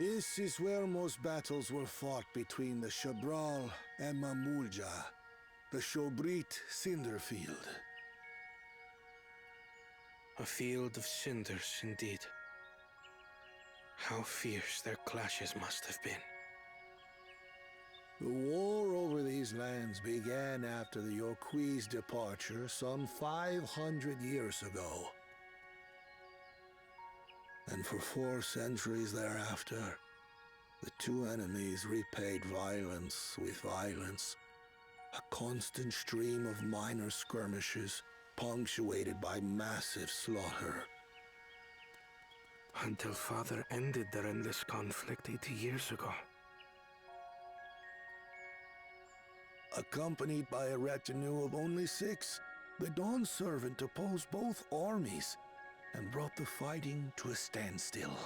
This is where most battles were fought between the Shabral and Mamulja, the Shobrit cinder field. A field of cinders, indeed. How fierce their clashes must have been. The war over these lands began after the Yokui's departure some 500 years ago. And for 4 centuries thereafter, the two enemies repaid violence with violence. A constant stream of minor skirmishes, punctuated by massive slaughter. Until Father ended their endless conflict 80 years ago. Accompanied by a retinue of only 6, the Dawn Servant opposed both armies and brought the fighting to a standstill.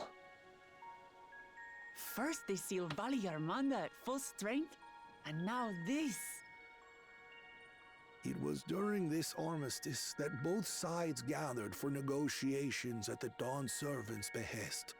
First they sealed Valley Armanda at full strength, and now this. It was during this armistice that both sides gathered for negotiations at the Dawn Servant's behest.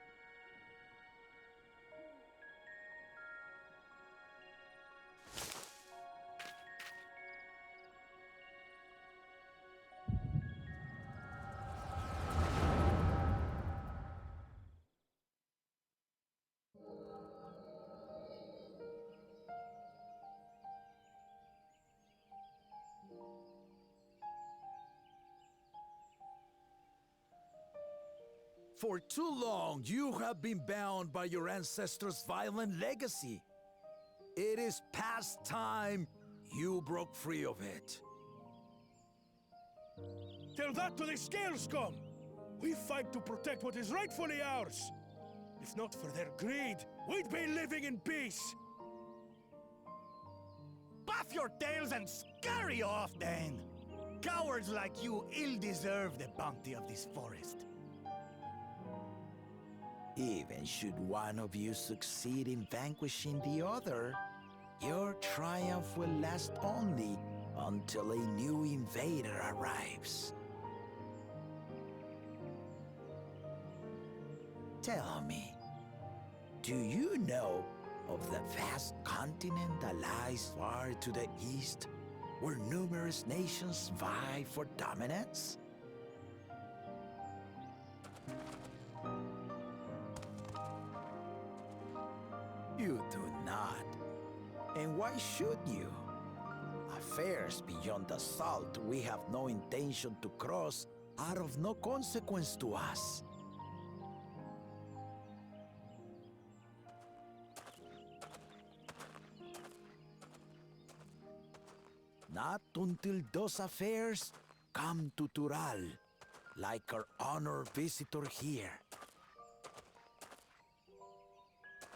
For too long, you have been bound by your ancestors' violent legacy. It is past time you broke free of it. Tell that to the Scale Scum! We fight to protect what is rightfully ours. If not for their greed, we'd be living in peace. Puff your tails and scurry off, then! Cowards like you ill deserve the bounty of this forest. Even should one of you succeed in vanquishing the other, your triumph will last only until a new invader arrives. Tell me, do you know of the vast continent that lies far to the east, where numerous nations vie for dominance? You do not. And why should you? Affairs beyond the salt we have no intention to cross are of no consequence to us. Not until those affairs come to Tural, like our honored visitor here.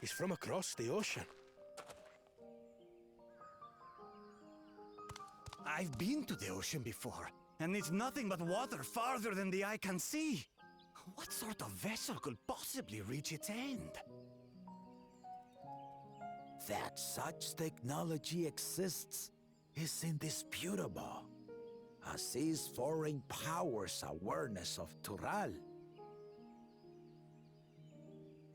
He's from across the ocean. I've been to the ocean before, and it's nothing but water farther than the eye can see. What sort of vessel could possibly reach its end? That such technology exists is indisputable, as is foreign powers' awareness of Tural.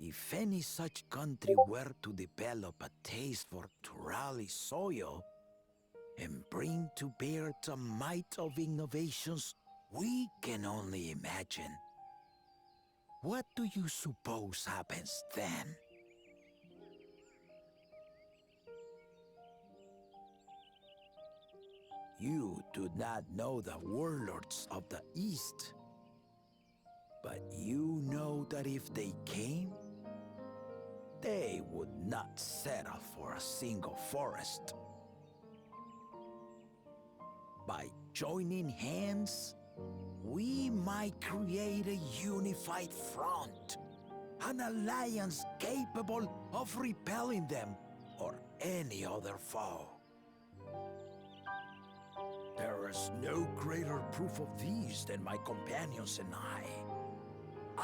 If any such country were to develop a taste for Turali soil and bring to bear the might of innovations we can only imagine, what do you suppose happens then? You do not know the warlords of the East, but you know that if they came, they would not settle for a single forest. By joining hands, we might create a unified front, an alliance capable of repelling them or any other foe. There is no greater proof of these than my companions and I.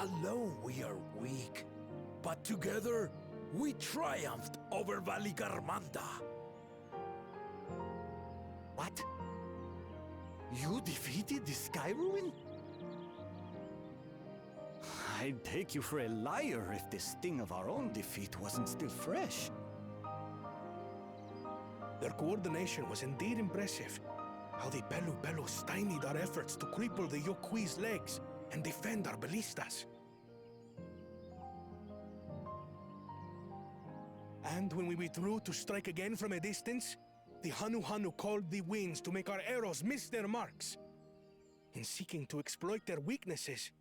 Alone we are weak, but together we triumphed over Valigarmanda. What? You defeated the Sky Ruin? I'd take you for a liar if the sting of our own defeat wasn't still fresh. Their coordination was indeed impressive. How they bello stymied our efforts to cripple the Yokui's legs and defend our ballistas. And when we withdrew to strike again from a distance, the Hanu called the winds to make our arrows miss their marks. In seeking to exploit their weaknesses,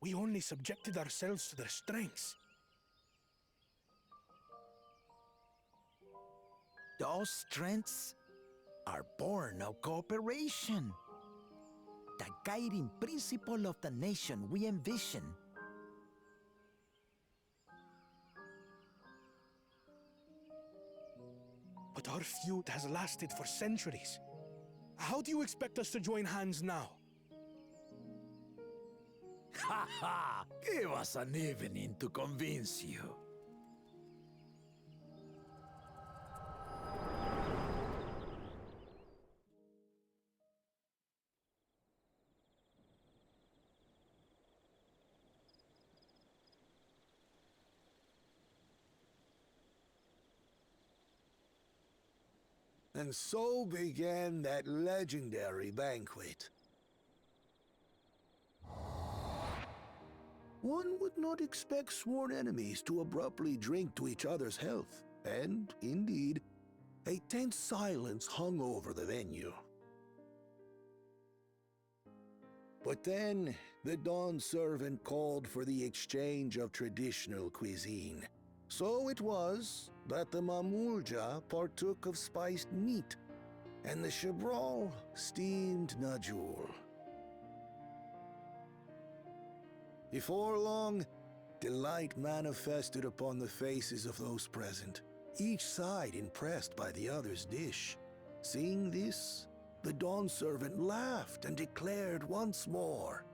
we only subjected ourselves to their strengths. Those strengths are born of cooperation. The guiding principle of the nation we envision. But our feud has lasted for centuries. How do you expect us to join hands now? Ha ha! Give us an evening to convince you. And so began that legendary banquet. One would not expect sworn enemies to abruptly drink to each other's health, and, indeed, a tense silence hung over the venue. But then, the Dawn servant called for the exchange of traditional cuisine. So it was that the Mamulja partook of spiced meat, and the Chebral steamed najul. Before long, delight manifested upon the faces of those present, each side impressed by the other's dish. Seeing this, the Dawn servant laughed and declared once more.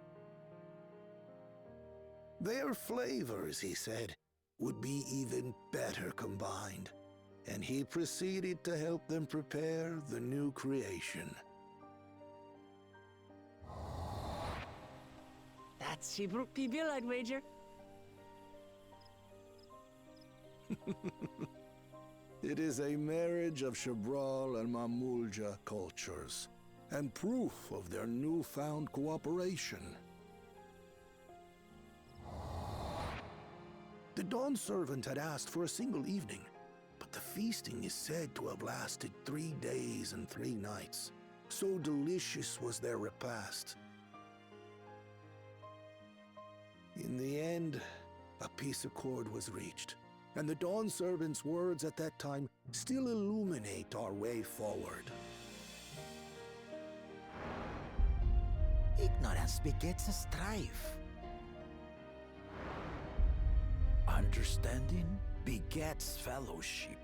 Their flavors, he said, would be even better combined, and he proceeded to help them prepare the new creation. That's Shibruk Pibil, I'd wager. It is a marriage of Chebral and Mamulja cultures, and proof of their newfound cooperation. The Dawn servant had asked for a single evening, but the feasting is said to have lasted 3 days and 3 nights. So delicious was their repast. In the end, a peace accord was reached, and the Dawn servant's words at that time still illuminate our way forward. Ignorance begets a strife. Understanding begets fellowship.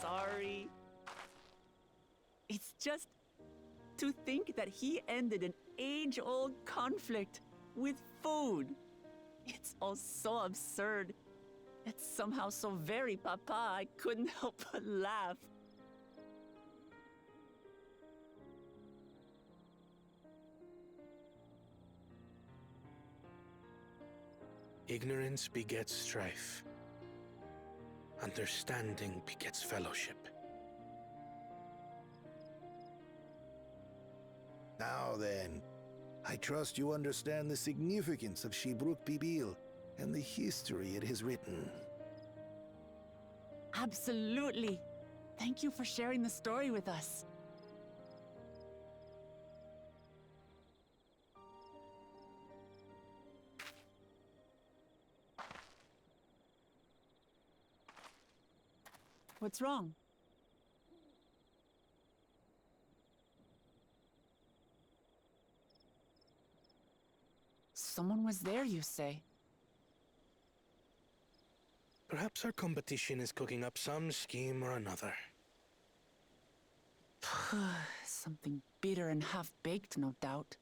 Sorry. It's just to think that he ended an age-old conflict with food. It's all so absurd. It's somehow so very papa, I couldn't help but laugh. Ignorance begets strife. Understanding begets fellowship. Now then, I trust you understand the significance of Shibruk Pibil and the history it has written. Absolutely. Thank you for sharing the story with us. What's wrong? Someone was there, you say? Perhaps our competition is cooking up some scheme or another. Something bitter and half-baked, no doubt.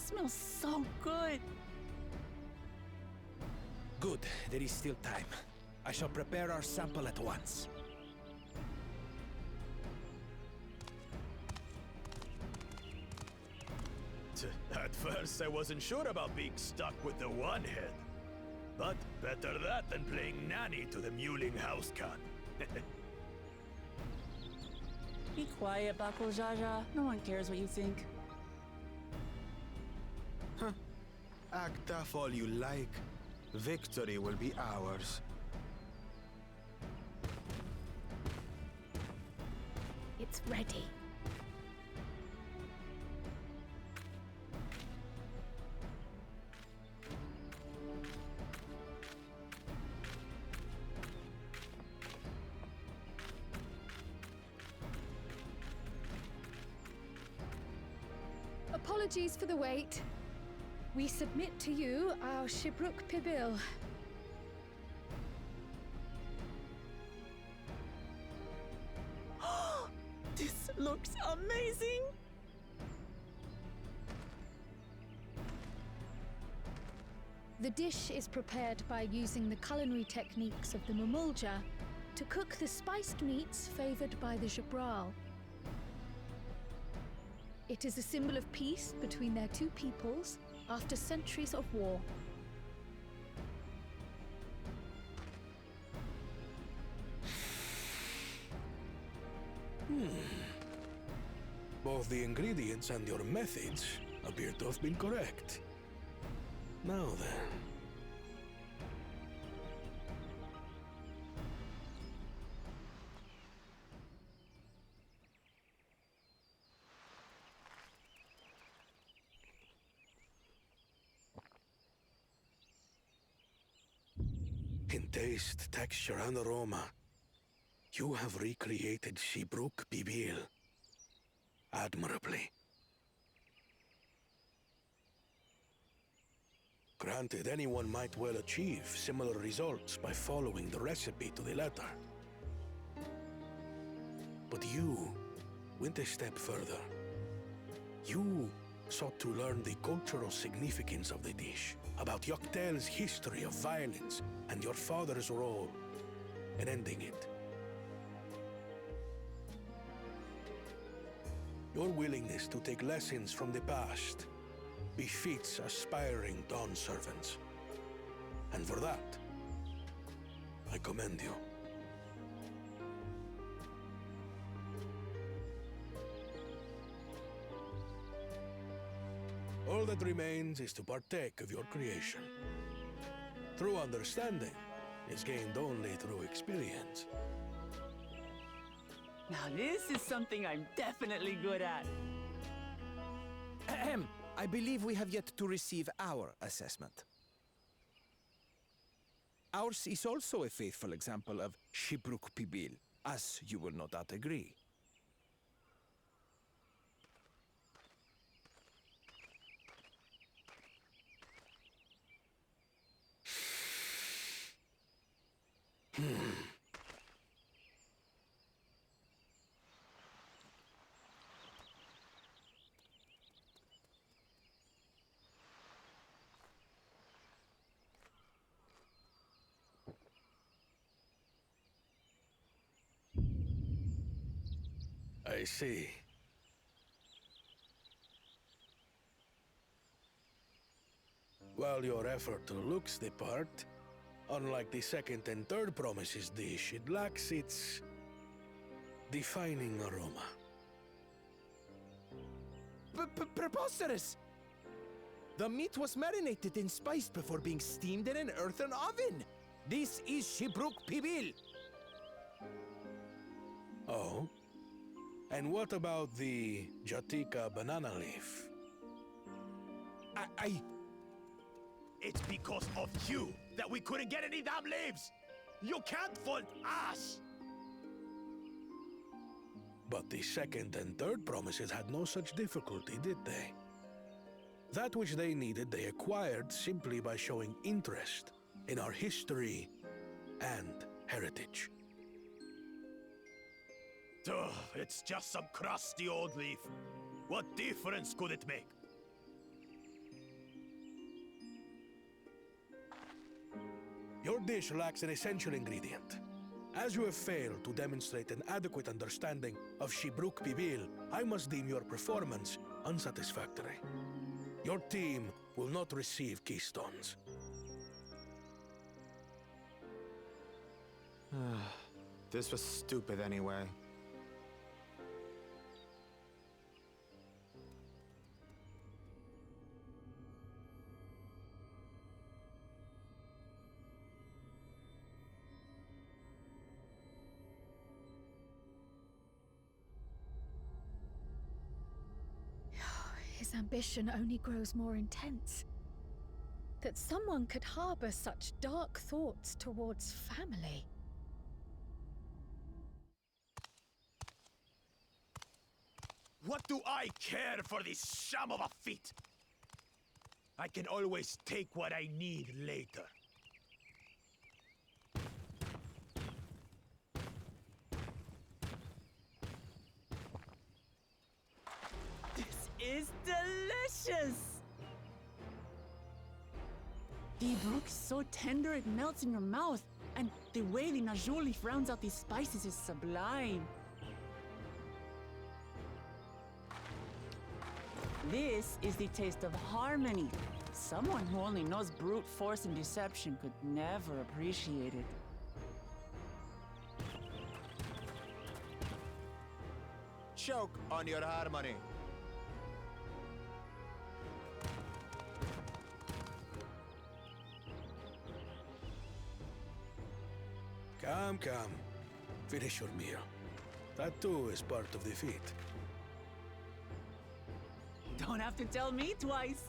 smells so good. Good, there is still time. I shall prepare our sample at once. At first, I wasn't sure about being stuck with the one head. But better that than playing nanny to the mewling house cat. Be quiet, Bako Jaja. No one cares what you think. Act tough all you like. Victory will be ours. It's ready. Apologies for the wait. We submit to you our Shibruk Pibil. This looks amazing! The dish is prepared by using the culinary techniques of the Mamulja to cook the spiced meats favored by the Jabral. It is a symbol of peace between their two peoples after centuries of war. Both the ingredients and your methods appear to have been correct. Now then. In taste, texture, and aroma, you have recreated Shibruk Pibil admirably. Granted, anyone might well achieve similar results by following the recipe to the letter. But you went a step further. You sought to learn the cultural significance of the dish, about Yoktel's history of violence and your father's role in ending it. Your willingness to take lessons from the past befits aspiring Dawn servants. And for that, I commend you. All that remains is to partake of your creation. True understanding is gained only through experience. Now this is something I'm definitely good at. Ahem. I believe we have yet to receive our assessment. Ours is also a faithful example of Shibruk Pibil, as you will no doubt agree. I see. While your effort looks the part, unlike the second and third promises dish, it lacks its defining aroma. Preposterous! The meat was marinated and spiced before being steamed in an earthen oven. This is Shibruk Pibil. Oh? And what about the Jatika banana leaf? It's because of you that we couldn't get any damn leaves! You can't fault us! But the second and third promises had no such difficulty, did they? That which they needed, they acquired simply by showing interest in our history and heritage. Ugh, it's just some crusty old leaf. What difference could it make? Your dish lacks an essential ingredient. As you have failed to demonstrate an adequate understanding of Shibruk Pibil, I must deem your performance unsatisfactory. Your team will not receive keystones. This was stupid anyway. His ambition only grows more intense. That someone could harbor such dark thoughts towards family. What do I care for this sham of a feat? I can always take what I need later. This is delicious! The brook's so tender it melts in your mouth, and the way the najul leaf rounds out these spices is sublime. This is the taste of harmony. Someone who only knows brute force and deception could never appreciate it. Choke on your harmony. Come, come. Finish your meal. That too is part of the feat. Don't have to tell me twice.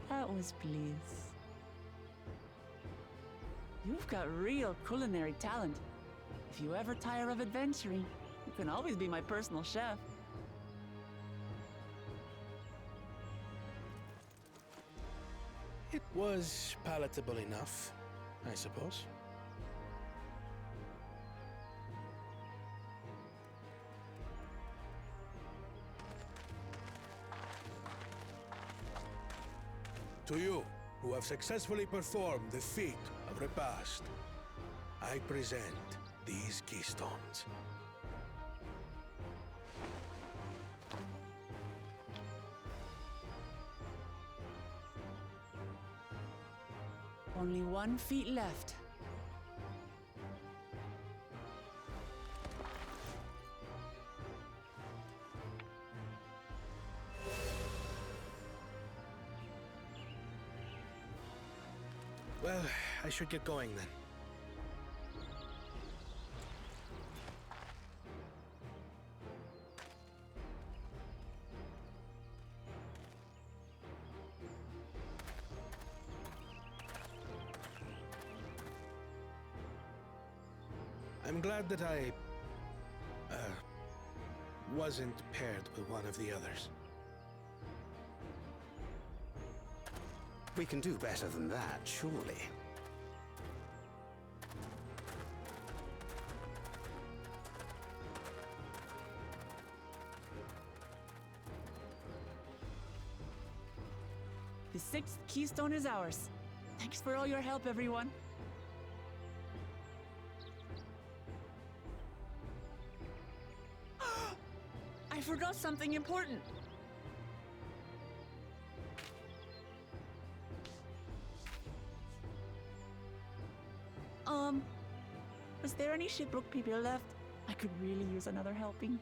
That was bliss. You've got real culinary talent. If you ever tire of adventuring, you can always be my personal chef. It was palatable enough, I suppose. To you, who have successfully performed the feat of repast, I present these keystones. Only 1 feet left. Well, I should get going then. I'm glad that I wasn't paired with one of the others. We can do better than that, surely. The 6th keystone is ours. Thanks for all your help, everyone. I forgot something important. Was there any Shibruk people left? I could really use another helping.